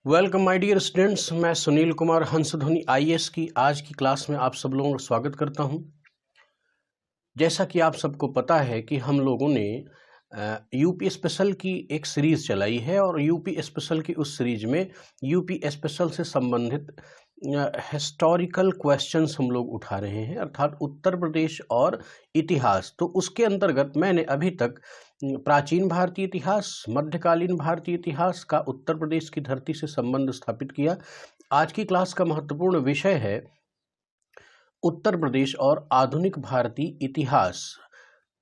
Welcome my dear students. मैं Sunil Kumar Hansadhwani IAS की आज की क्लास में आप सब लोगों का स्वागत करता हूं। जैसा कि आप सबको पता है कि हम लोगों ने यूपी स्पेशल की एक सीरीज चलाई है और यूपी स्पेशल की उस सीरीज में यूपी स्पेशल से संबंधित हिस्टोरिकल क्वेश्चंस हम लोग उठा रहे हैं, अर्थात उत्तर प्रदेश और इतिहास। तो उसके अंतर्गत मैंने अभी तक प्राचीन भारतीय इतिहास, मध्यकालीन भारतीय इतिहास का उत्तर प्रदेश की धरती से संबंध स्थापित किया। आज की क्लास का महत्वपूर्ण विषय है उत्तर प्रदेश और आधुनिक भारतीय इतिहास,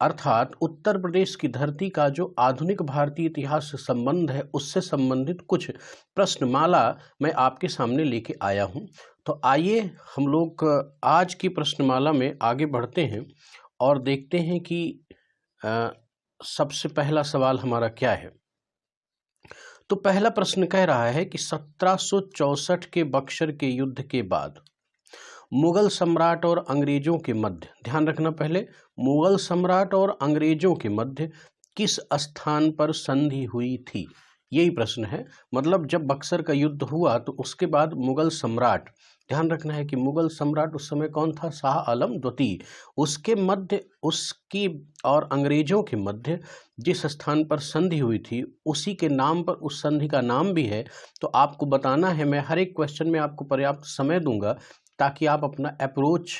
अर्थात उत्तर प्रदेश की धरती का जो आधुनिक भारतीय इतिहास से संबंध है उससे संबंधित कुछ प्रश्नमाला मैं आपके सामने लेके आया हूं। तो आइए हम लोग आज की प्रश्नमाला में आगे बढ़ते हैं और देखते हैं कि सबसे पहला सवाल हमारा क्या है। तो पहला प्रश्न कह रहा है कि 1764 के बक्सर के युद्ध के बाद मुगल सम्राट और अंग्रेजों के मध्य, ध्यान रखना पहले, मुगल सम्राट और अंग्रेजों के मध्य किस स्थान पर संधि हुई थी, यही प्रश्न है। मतलब जब बक्सर का युद्ध हुआ तो उसके बाद मुगल सम्राट, ध्यान रखना है कि मुगल सम्राट उस समय कौन था, शाह आलम द्वितीय, उसके मध्य, उसकी और अंग्रेजों के मध्य जिस स्थान पर संधि हुई थी उसी के नाम पर उस संधि का नाम भी है। तो आपको बताना है, मैं हर एक क्वेश्चन में आपको पर्याप्त समय दूंगा ताकि आप अपना अप्रोच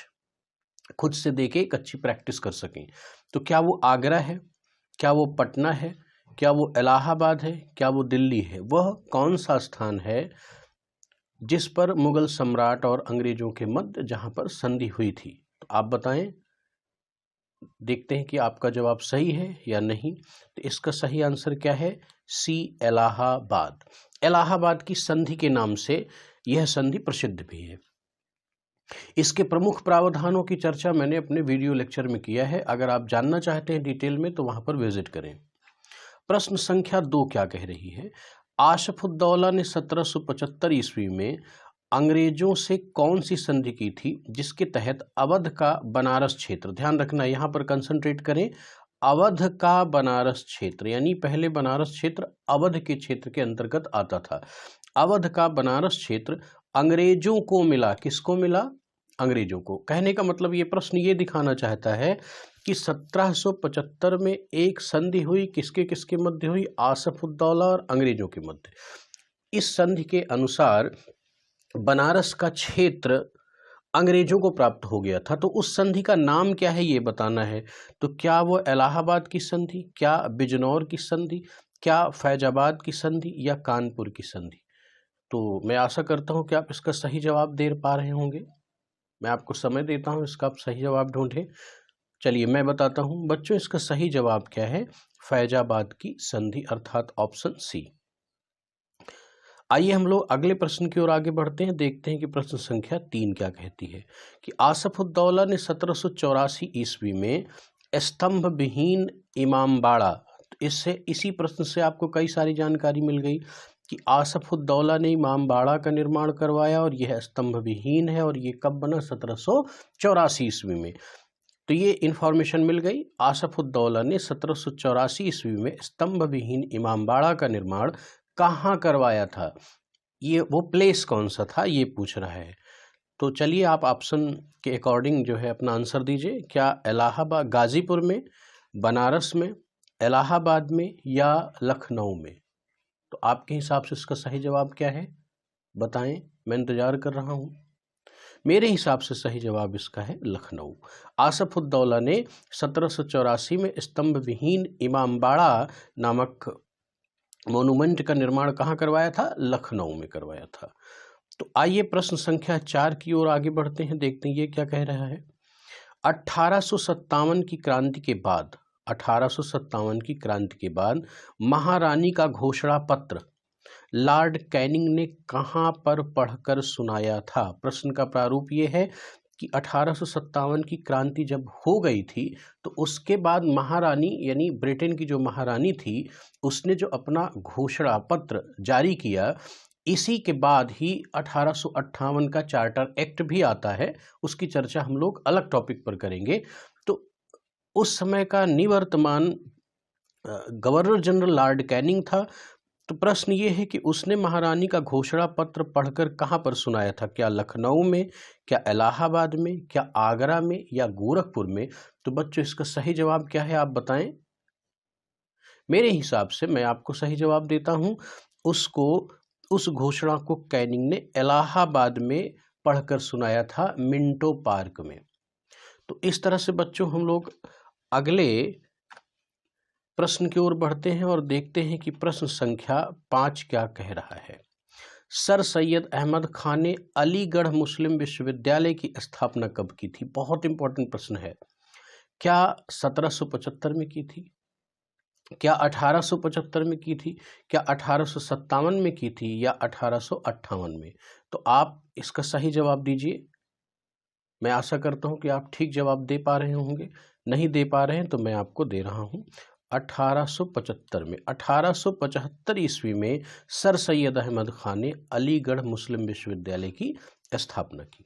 खुद से देके एक अच्छी प्रैक्टिस कर सकें। तो क्या वो आगरा है, क्या वो पटना है, क्या वो इलाहाबाद है, क्या वो दिल्ली है? वह कौन सा स्थान है जिस पर मुगल सम्राट और अंग्रेजों के मध्य जहां पर संधि हुई थी? तो आप बताएं, देखते हैं कि आपका जवाब सही है या नहीं। तो इसका सही आंसर क्या है? सी, इलाहाबाद। इलाहाबाद की संधि के नाम से यह संधि प्रसिद्ध भी है। इसके प्रमुख प्रावधानों की चर्चा मैंने अपने वीडियो लेक्चर में किया है, अगर आप जानना चाहते हैं डिटेल में तो वहां पर विजिट करें। प्रश्न संख्या 2 क्या कह रही है? आसफुद्दौला ने 1775 ईस्वी में अंग्रेजों से कौन सी संधि की थी जिसके तहत अवध का बनारस क्षेत्र, ध्यान रखना यहां पर कंसंट्रेट करें, अवध का बनारस क्षेत्र, यानी पहले बनारस क्षेत्र अवध के क्षेत्र के अंतर्गत आता था। अवध का बनारस क्षेत्र अंग्रेजों को मिला। किसको मिला? अंग्रेजों को। कहने का मतलब ये प्रश्न ये दिखाना चाहता है कि 1775 में एक संधि हुई, किसके किसके मध्य हुई? आसफुद्दौला और अंग्रेजों के मध्य। इस संधि के अनुसार बनारस का क्षेत्र अंग्रेजों को प्राप्त हो गया था। तो उस संधि का नाम क्या है ये बताना है। तो क्या वो इलाहाबाद की संधि, क्या बिजनौर की संधि, क्या फैजाबाद की संधि या कानपुर की संधि? तो मैं आशा करता हूं कि आप इसका सही जवाब दे पा रहे होंगे। मैं आपको समय देता हूं, इसका आप सही जवाब ढूंढें। चलिए मैं बताता हूं बच्चों, इसका सही जवाब क्या है? फैजाबाद की संधि, अर्थात ऑप्शन सी। आइए हम लोग अगले प्रश्न की ओर आगे बढ़ते हैं, देखते हैं कि प्रश्न संख्या 3 क्या कहती है कि आसफुद्दौला ने 1784 ईस्वी में स्तंभ विहीन इमामबाड़ा, इससे इसी प्रश्न से आपको कई सारी जानकारी मिल गई कि आसफुद्दौला ने इमामबाड़ा का निर्माण करवाया और यह स्तंभ विहीन है और ये कब बना? 1784 ईस्वी में। तो ये इंफॉर्मेशन मिल गई। आसफुद्दौला ने 1784 ईस्वी में स्तंभ विहीन इमामबाड़ा का निर्माण कहाँ करवाया था, ये वो प्लेस कौन सा था ये पूछ रहा है। तो चलिए आप ऑप्शन के अकॉर्डिंग जो है अपना आंसर दीजिए। क्या इलाहाबाद, गाजीपुर में, बनारस में, इलाहाबाद में या लखनऊ में? तो आपके हिसाब से इसका सही जवाब क्या है बताएं, मैं इंतजार कर रहा हूं। मेरे हिसाब से सही जवाब इसका है लखनऊ। आसफुद्दौला ने 1784 में स्तंभ विहीन इमामबाड़ा नामक मोनूमेंट का निर्माण कहाँ करवाया था? लखनऊ में करवाया था। तो आइए प्रश्न संख्या 4 की ओर आगे बढ़ते हैं, देखते हैं ये क्या कह रहा है। 1857 की क्रांति के बाद, 1857 की क्रांति के बाद महारानी का घोषणा पत्र लॉर्ड कैनिंग ने कहां पर पढ़कर सुनाया था? प्रश्न का प्रारूप ये है कि 1857 की क्रांति जब हो गई थी तो उसके बाद महारानी, यानी ब्रिटेन की जो महारानी थी, उसने जो अपना घोषणा पत्र जारी किया, इसी के बाद ही 1858 का चार्टर एक्ट भी आता है, उसकी चर्चा हम लोग अलग टॉपिक पर करेंगे। तो उस समय का निवर्तमान गवर्नर जनरल लॉर्ड कैनिंग था। तो प्रश्न ये है कि उसने महारानी का घोषणा पत्र पढ़कर कहाँ पर सुनाया था? क्या लखनऊ में, क्या इलाहाबाद में, क्या आगरा में या गोरखपुर में? तो बच्चों इसका सही जवाब क्या है आप बताएं। मेरे हिसाब से मैं आपको सही जवाब देता हूं, उस घोषणा को कैनिंग ने इलाहाबाद में पढ़कर सुनाया था, मिंटो पार्क में। तो इस तरह से बच्चों हम लोग अगले प्रश्न की ओर बढ़ते हैं और देखते हैं कि प्रश्न संख्या 5 क्या कह रहा है। सर सैयद अहमद खान ने अलीगढ़ मुस्लिम विश्वविद्यालय की स्थापना कब की थी? बहुत इंपॉर्टेंट प्रश्न है। क्या 1775 में की थी, क्या 1875 में की थी, क्या 1857 में की थी या 1858 में? तो आप इसका सही जवाब दीजिए। मैं आशा करता हूं कि आप ठीक जवाब दे पा रहे होंगे। नहीं दे पा रहे हैं तो मैं आपको दे रहा हूं 1875 में। 1875 ईस्वी में सर सैयद अहमद खान ने अलीगढ़ मुस्लिम विश्वविद्यालय की स्थापना की।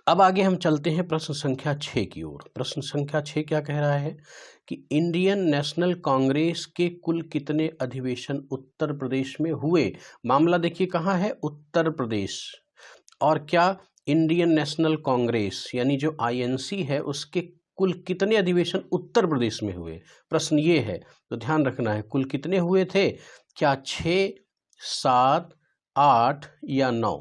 अब आगे हम चलते हैं प्रश्न संख्या 6 की ओर। प्रश्न संख्या 6 क्या कह रहा है कि इंडियन नेशनल कांग्रेस के कुल कितने अधिवेशन उत्तर प्रदेश में हुए? मामला देखिए कहाँ है, उत्तर प्रदेश। और क्या इंडियन नेशनल कांग्रेस यानी जो आईएनसी है उसके कुल कितने अधिवेशन उत्तर प्रदेश में हुए? प्रश्न ये है, तो ध्यान रखना है कुल कितने हुए थे, क्या 6, 7, 8 या 9?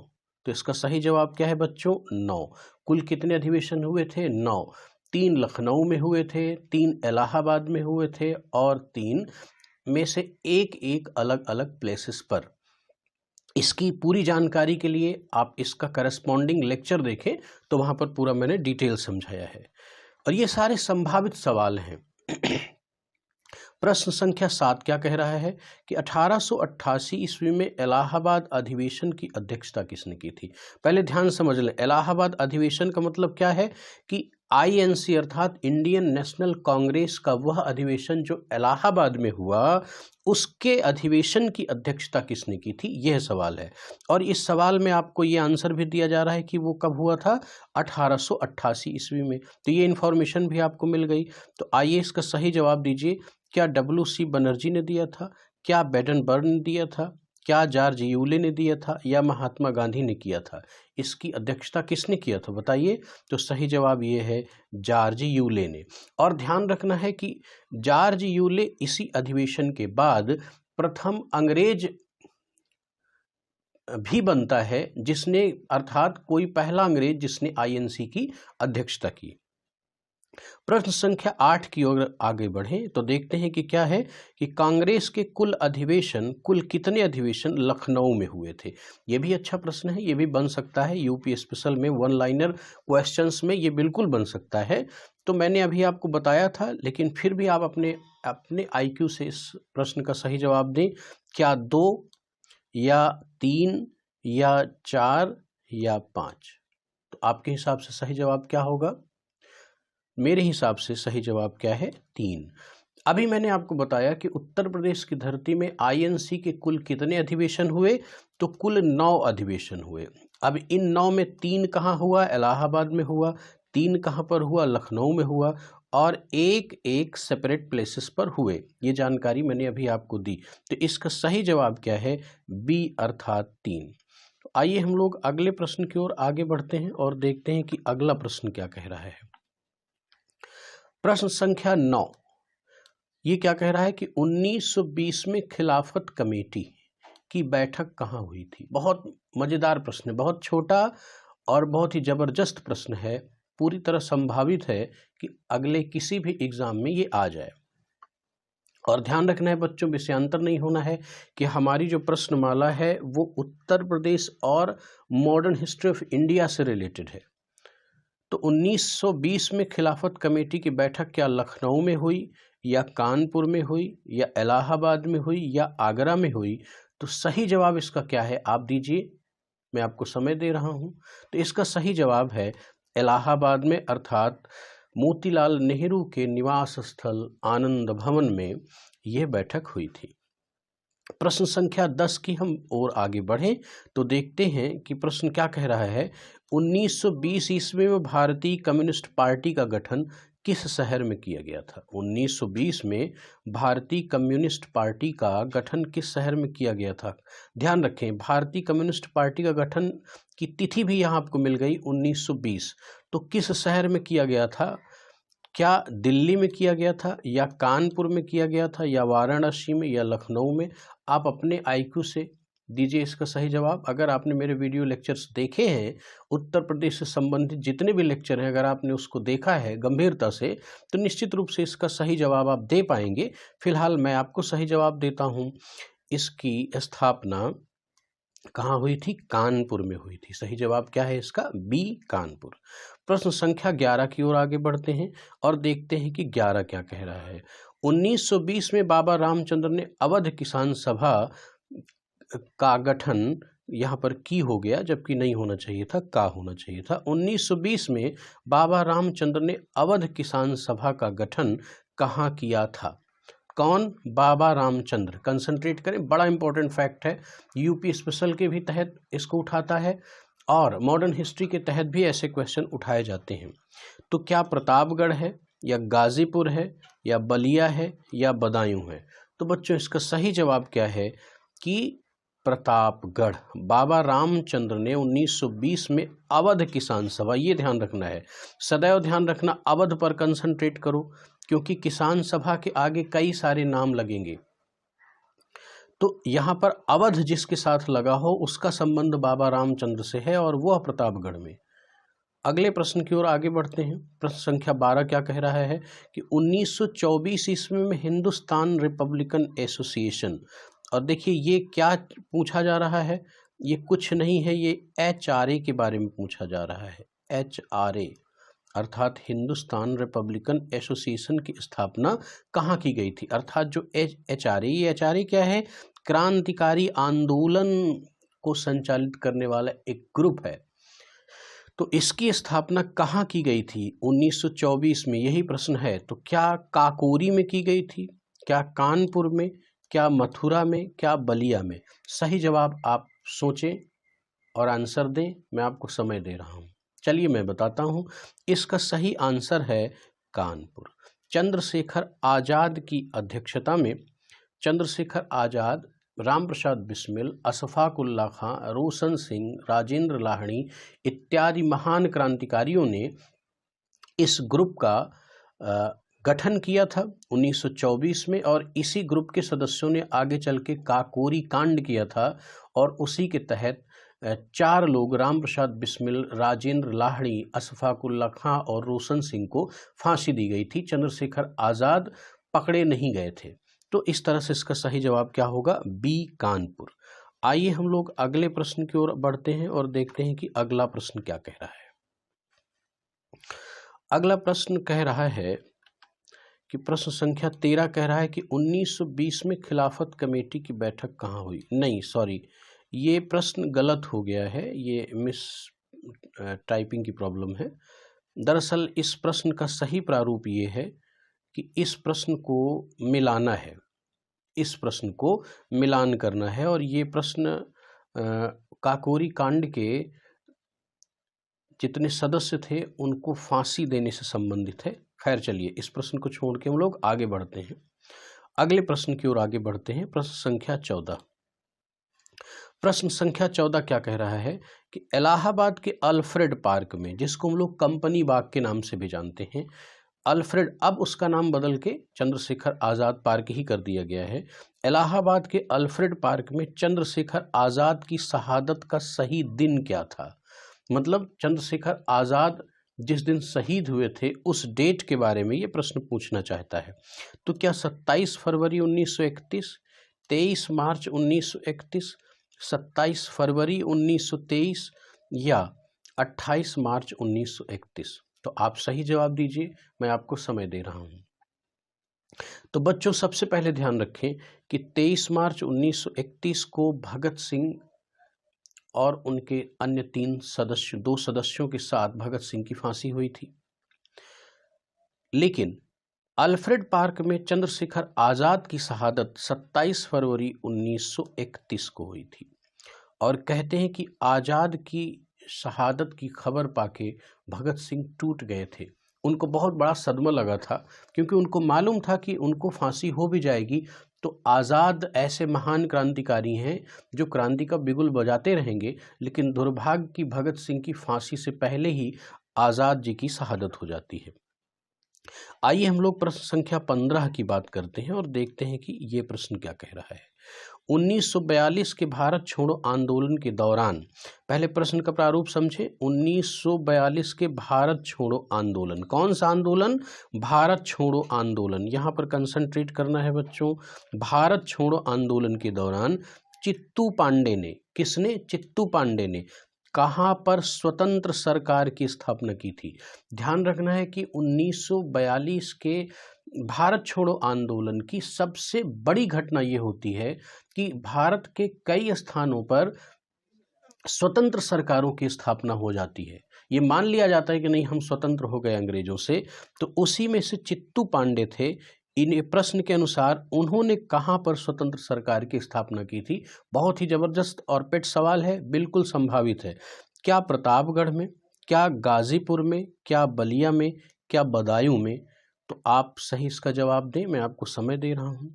तो इसका सही जवाब क्या है बच्चों? 9। कुल कितने अधिवेशन हुए थे? 9। 3 लखनऊ में हुए थे, 3 इलाहाबाद में हुए थे और 3 में से एक अलग अलग प्लेसेस पर। इसकी पूरी जानकारी के लिए आप इसका करस्पॉन्डिंग लेक्चर देखें, तो वहां पर पूरा मैंने डिटेल समझाया है और ये सारे संभावित सवाल हैं। प्रश्न संख्या 7 क्या कह रहा है कि 1888 ईस्वी में इलाहाबाद अधिवेशन की अध्यक्षता किसने की थी? पहले ध्यान समझ लें, इलाहाबाद अधिवेशन का मतलब क्या है कि आईएनसी अर्थात इंडियन नेशनल कांग्रेस का वह अधिवेशन जो इलाहाबाद में हुआ, उसके अधिवेशन की अध्यक्षता किसने की थी, यह सवाल है। और इस सवाल में आपको ये आंसर भी दिया जा रहा है कि वो कब हुआ था, 1888 ईस्वी में। तो ये इन्फॉर्मेशन भी आपको मिल गई। तो आइए इसका सही जवाब दीजिए। क्या WC बनर्जी ने दिया था, क्या बेडनबर्ग ने दिया था, क्या जॉर्ज यूले ने दिया था या महात्मा गांधी ने किया था? इसकी अध्यक्षता किसने किया था बताइए? तो सही जवाब ये है जॉर्ज यूले ने। और ध्यान रखना है कि जॉर्ज यूले इसी अधिवेशन के बाद प्रथम अंग्रेज भी बनता है जिसने, अर्थात कोई पहला अंग्रेज जिसने आईएनसी की अध्यक्षता की। प्रश्न संख्या 8 की ओर आगे बढ़ें तो देखते हैं कि क्या है कि कांग्रेस के कुल कितने अधिवेशन लखनऊ में हुए थे? यह भी अच्छा प्रश्न है, यह भी बन सकता है यूपी स्पेशल में 1 लाइनर क्वेश्चंस में, ये बिल्कुल बन सकता है। तो मैंने अभी आपको बताया था, लेकिन फिर भी आप अपने IQ से इस प्रश्न का सही जवाब दें। क्या 2 या 3 या 4 या 5? तो आपके हिसाब से सही जवाब क्या होगा? मेरे हिसाब से सही जवाब क्या है? 3। अभी मैंने आपको बताया कि उत्तर प्रदेश की धरती में आईएनसी के कुल कितने अधिवेशन हुए, तो कुल 9 अधिवेशन हुए। अब इन 9 में 3 कहाँ हुआ? इलाहाबाद में हुआ। 3 कहाँ पर हुआ? लखनऊ में हुआ। और एक सेपरेट प्लेसेस पर हुए। ये जानकारी मैंने अभी आपको दी। तो इसका सही जवाब क्या है? B अर्थात 3। तो आइए हम लोग अगले प्रश्न की ओर आगे बढ़ते हैं और देखते हैं कि अगला प्रश्न क्या कह रहा है। प्रश्न संख्या 9 ये क्या कह रहा है कि 1920 में खिलाफत कमेटी की बैठक कहाँ हुई थी? बहुत मजेदार प्रश्न है, बहुत छोटा और बहुत ही जबरदस्त प्रश्न है। पूरी तरह संभावित है कि अगले किसी भी एग्जाम में ये आ जाए। और ध्यान रखना है बच्चों, विषयांतर नहीं होना है कि हमारी जो प्रश्नमाला है वो उत्तर प्रदेश और मॉडर्न हिस्ट्री ऑफ इंडिया से रिलेटेड है। तो 1920 में खिलाफत कमेटी की बैठक क्या लखनऊ में हुई या कानपुर में हुई या इलाहाबाद में हुई या आगरा में हुई? तो सही जवाब इसका क्या है आप दीजिए, मैं आपको समय दे रहा हूं। तो इसका सही जवाब है इलाहाबाद में, अर्थात मोतीलाल नेहरू के निवास स्थल आनंद भवन में यह बैठक हुई थी। प्रश्न संख्या 10 की हम और आगे बढ़ें तो देखते हैं कि प्रश्न क्या कह रहा है। 1920 ईस्वी में भारतीय कम्युनिस्ट पार्टी का गठन किस शहर में किया गया था? 1920 में भारतीय कम्युनिस्ट पार्टी का गठन किस शहर में किया गया था? ध्यान रखें, भारतीय कम्युनिस्ट पार्टी का गठन की तिथि भी यहाँ आपको मिल गई 1920। तो किस शहर में किया गया था? क्या दिल्ली में किया गया था, या कानपुर में किया गया था, या वाराणसी में, या लखनऊ में? आप अपने आईक्यू से दीजिए इसका सही जवाब। अगर आपने मेरे वीडियो लेक्चर्स देखे हैं, उत्तर प्रदेश से संबंधित जितने भी लेक्चर हैं, अगर आपने उसको देखा है गंभीरता से, तो निश्चित रूप से इसका सही जवाब आप दे पाएंगे। फिलहाल मैं आपको सही जवाब देता हूं। इसकी स्थापना कहाँ हुई थी? कानपुर में हुई थी। सही जवाब क्या है इसका? बी, कानपुर। प्रश्न संख्या 11 की ओर आगे बढ़ते हैं और देखते हैं कि 11 क्या कह रहा है। 1920 में बाबा रामचंद्र ने अवध किसान सभा का गठन यहाँ पर की हो गया, जबकि नहीं होना चाहिए था, का होना चाहिए था। 1920 में बाबा रामचंद्र ने अवध किसान सभा का गठन कहाँ किया था? कौन? बाबा रामचंद्र। कंसंट्रेट करें, बड़ा इंपॉर्टेंट फैक्ट है, यूपी स्पेशल के भी तहत इसको उठाता है और मॉडर्न हिस्ट्री के तहत भी ऐसे क्वेश्चन उठाए जाते हैं। तो क्या प्रतापगढ़ है, या गाजीपुर है, या बलिया है, या बदायूं है? तो बच्चों इसका सही जवाब क्या है कि प्रतापगढ़। बाबा रामचंद्र ने 1920 में अवध किसान सभा, ये ध्यान रखना है, सदैव ध्यान रखना, अवध पर कंसंट्रेट करो, क्योंकि किसान सभा के आगे कई सारे नाम लगेंगे। तो यहाँ पर अवध जिसके साथ लगा हो उसका संबंध बाबा रामचंद्र से है, और वह प्रतापगढ़ में। अगले प्रश्न की ओर आगे बढ़ते हैं। प्रश्न संख्या 12 क्या कह रहा है कि 1924 ईस्वी में हिंदुस्तान रिपब्लिकन एसोसिएशन, और देखिए ये क्या पूछा जा रहा है, ये कुछ नहीं है, ये HRA के बारे में पूछा जा रहा है। HRA अर्थात हिंदुस्तान रिपब्लिकन एसोसिएशन की स्थापना कहाँ की गई थी? अर्थात जो HRA, ये HRA क्या है? क्रांतिकारी आंदोलन को संचालित करने वाला एक ग्रुप है। तो इसकी स्थापना कहाँ की गई थी 1924 में? यही प्रश्न है। तो क्या काकोरी में की गई थी, क्या कानपुर में, क्या मथुरा में, क्या बलिया में? सही जवाब आप सोचें और आंसर दें। मैं आपको समय दे रहा हूं। चलिए मैं बताता हूं। इसका सही आंसर है कानपुर। चंद्रशेखर आजाद की अध्यक्षता में चंद्रशेखर आजाद, राम प्रसाद बिस्मिल, अशफाक उल्लाह खां, रोशन सिंह, राजेंद्र लाहिड़ी इत्यादि महान क्रांतिकारियों ने इस ग्रुप का गठन किया था 1924 में, और इसी ग्रुप के सदस्यों ने आगे चल के काकोरी कांड किया था, और उसी के तहत 4 लोग, राम प्रसाद बिस्मिल, राजेंद्र लाहिड़ी, अशफाक उल्लाह खां और रोशन सिंह को फांसी दी गई थी। चंद्रशेखर आजाद पकड़े नहीं गए थे। तो इस तरह से इसका सही जवाब क्या होगा? बी, कानपुर। आइए हम लोग अगले प्रश्न की ओर बढ़ते हैं और देखते हैं कि अगला प्रश्न क्या कह रहा है। अगला प्रश्न कह रहा है कि प्रश्न संख्या 13 कह रहा है कि 1920 में खिलाफत कमेटी की बैठक कहाँ हुई? नहीं, सॉरी, ये प्रश्न गलत हो गया है, ये मिस टाइपिंग की प्रॉब्लम है। दरअसल इस प्रश्न का सही प्रारूप ये है कि इस प्रश्न को मिलाना है, इस प्रश्न को मिलान करना है, और ये प्रश्न काकोरी कांड के जितने सदस्य थे उनको फांसी देने से संबंधित है। खैर चलिए, इस प्रश्न को छोड़ के हम लोग आगे बढ़ते हैं। अगले प्रश्न की ओर आगे बढ़ते हैं। प्रश्न संख्या 14। प्रश्न संख्या 14 क्या कह रहा है कि इलाहाबाद के अल्फ्रेड पार्क में, जिसको हम लोग कंपनी बाग के नाम से भी जानते हैं, अल्फ्रेड, अब उसका नाम बदल के चंद्रशेखर आज़ाद पार्क ही कर दिया गया है। इलाहाबाद के अल्फ्रेड पार्क में चंद्रशेखर आज़ाद की शहादत का सही दिन क्या था? मतलब चंद्रशेखर आज़ाद जिस दिन शहीद हुए थे उस डेट के बारे में ये प्रश्न पूछना चाहता है। तो क्या 27 फरवरी 1931, 23 मार्च 1931, 27 फरवरी 1923 या 28 मार्च 1931? तो आप सही जवाब दीजिए, मैं आपको समय दे रहा हूं। तो बच्चों सबसे पहले ध्यान रखें कि 23 मार्च 1931 को भगत सिंह और उनके अन्य 2 सदस्यों के साथ भगत सिंह की फांसी हुई थी। लेकिन अल्फ्रेड पार्क में चंद्रशेखर आज़ाद की शहादत 27 फरवरी 1931 को हुई थी, और कहते हैं कि आज़ाद की शहादत की खबर पाके भगत सिंह टूट गए थे। उनको बहुत बड़ा सदमा लगा था, क्योंकि उनको मालूम था कि उनको फांसी हो भी जाएगी तो आज़ाद ऐसे महान क्रांतिकारी हैं जो क्रांति का बिगुल बजाते रहेंगे, लेकिन दुर्भाग्य की भगत सिंह की फांसी से पहले ही आज़ाद जी की शहादत हो जाती है। आइए हम लोग प्रश्न संख्या 15 की बात करते हैं और देखते हैं कि ये प्रश्न क्या कह रहा है। 1942 के भारत छोड़ो आंदोलन के दौरान, पहले प्रश्न का प्रारूप समझे। 1942 के भारत छोड़ो आंदोलन, कौन सा आंदोलन? भारत छोड़ो आंदोलन। यहाँ पर कंसंट्रेट करना है बच्चों। भारत छोड़ो आंदोलन के दौरान चित्तू पांडे ने, किसने? चित्तू पांडे ने कहाँ पर स्वतंत्र सरकार की स्थापना की थी? ध्यान रखना है कि 1942 के भारत छोड़ो आंदोलन की सबसे बड़ी घटना ये होती है कि भारत के कई स्थानों पर स्वतंत्र सरकारों की स्थापना हो जाती है। ये मान लिया जाता है कि नहीं, हम स्वतंत्र हो गए अंग्रेजों से। तो उसी में से चित्तू पांडे थे। इन प्रश्न के अनुसार उन्होंने कहाँ पर स्वतंत्र सरकार की स्थापना की थी? बहुत ही जबरदस्त और पेट सवाल है, बिल्कुल संभावित है। क्या प्रतापगढ़ में, क्या गाजीपुर में, क्या बलिया में, क्या बदायूं में? तो आप सही इसका जवाब दें, मैं आपको समय दे रहा हूं।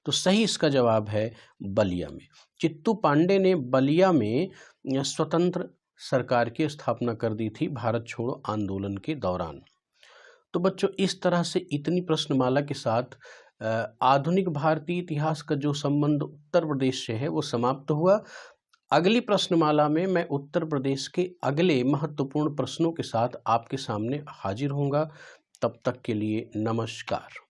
तो सही इसका जवाब है बलिया में। चित्तू पांडे ने बलिया में स्वतंत्र सरकार की स्थापना कर दी थी भारत छोड़ो आंदोलन के दौरान। तो बच्चों, इस तरह से इतनी प्रश्नमाला के साथ आधुनिक भारतीय इतिहास का जो संबंध उत्तर प्रदेश से है वो समाप्त हुआ। अगली प्रश्नमाला में मैं उत्तर प्रदेश के अगले महत्वपूर्ण प्रश्नों के साथ आपके सामने हाजिर होऊंगा। तब तक के लिए नमस्कार।